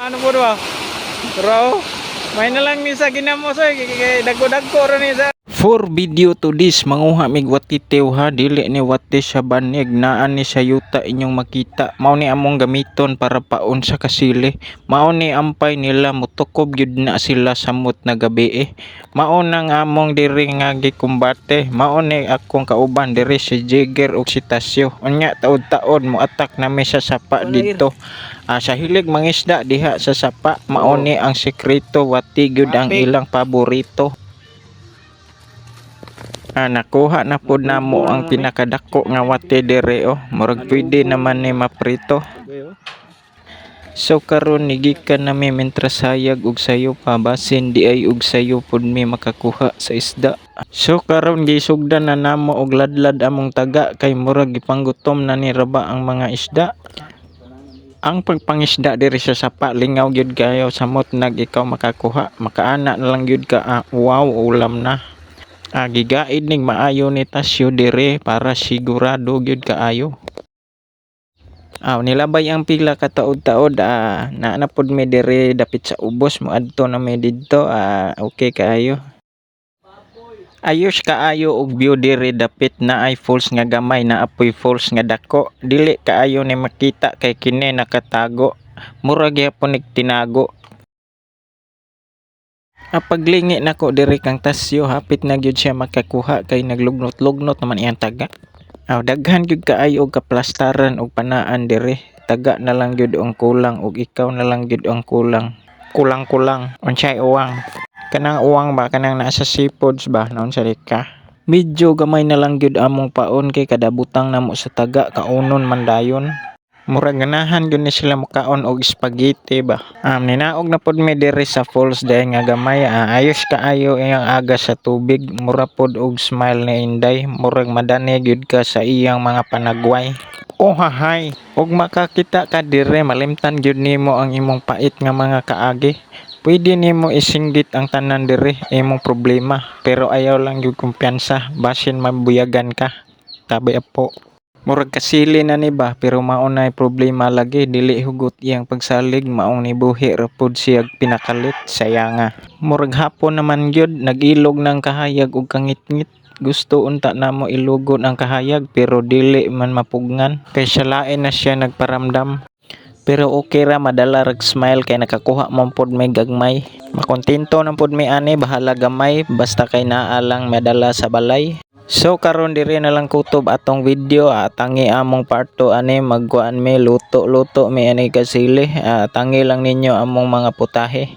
Ano po ba? Bro, may na lang ni sa ginamos oy, kay dagko-dagko ro ni sa. For video to this, manguha mig watitew ha, dili ni wate sa banig, naan ni sa yuta inyong makita. Mao ni among gamiton para paon sa kasili. Mao ni ampay nila mutukob gyud na sila samot na gabi. Mao nang among diri nga gikumbate. Mao ni akong kauban diri si Jigger ug si Tasyo. Unya taod-taod mo attack na may sa sapa dito. Sa hilig mangisda diha sa sapa, mao ni ang sekreto, wati gyud ang ilang paborito. Nakuha na pod namo ang pinakadako nga wate dire murag pwede naman ni maprito. So karon nigikan nami mentras sayag ug sayo pa basin di ay ug sayo pod mi makakuha sa isda. So karon gisugdan na namo og ladlad among taga kay murag gipanggutom na ni raba ang mga isda. Ang pagpangisda diri sa sapa lingaw gyud kayo samot nag ikaw makakuha, makaana na lang gyud ka. Wow, ulam na. Gigaid ning maayo ni Tasyo dire para sigurado gyud kaayo. Nilabay ang pila ka taod-taod, na pod mi dire dapit sa ubos mo adto na mi didto. Okay kaayo. Ayos kaayo og view dire dapit na ay falls nga gamay na apoy falls nga dako. Dili kaayo ni makita kay kini nakatago. Murag gyapon tinago. Paglingi nako diri kang Tasyo, hapit na gyud siya makakuha kay naglugnot-lugnot naman iyang taga. Daghan gyud kaayo og kaplastaran og panaan diri. Taga na lang gyud ang kulang og ikaw na lang gyud ang kulang. Kulang-kulang. Unsay uwang? Kanang uwang ba kanang nasa seafoods ba naon sa ka? Medyo gamay na lang gyud among paon kay kada butang namo sa taga kaunon man dayon. Murag ganahan gyud ni sila mukaon og spaghetti ba. Ninaog na pod mi diri sa falls dahil nga gamay. Ayos kaayo iyang aga sa tubig, mura pod og smile ni Inday, murag madani gyud ka sa iyang mga panagway. Hahay, og makakita ka dire malimtan gyud nimo ang imong pait nga mga kaagi. Pwede nimo isinggit ang tanan dire imong problema, pero ayaw lang gyud kumpiyansa basin mabuyagan ka. Tabi apo. Murag kasili na ni ba pero maunay problema lagi, dili hugot iyang pagsalig, maong nibuhi ra pud siya pinakalit. Sayanga murag hapon naman gyud nagilog ng kahayag ug kangitngit. Gusto unta namo ilugon ang kahayag pero dili man mapugngan kay siya lain na siya nagparamdam. Pero okay ra, madala rag smile kay nakakuha man pod may gagmay. Makontento na pod may ani, bahala gamay basta kay naa lang madala sa balay. So karon diri na lang kutob atong video. Tangi among part 2 ani magkuan mi luto mi ani kasili. Tangi lang ninyo among mga putahe.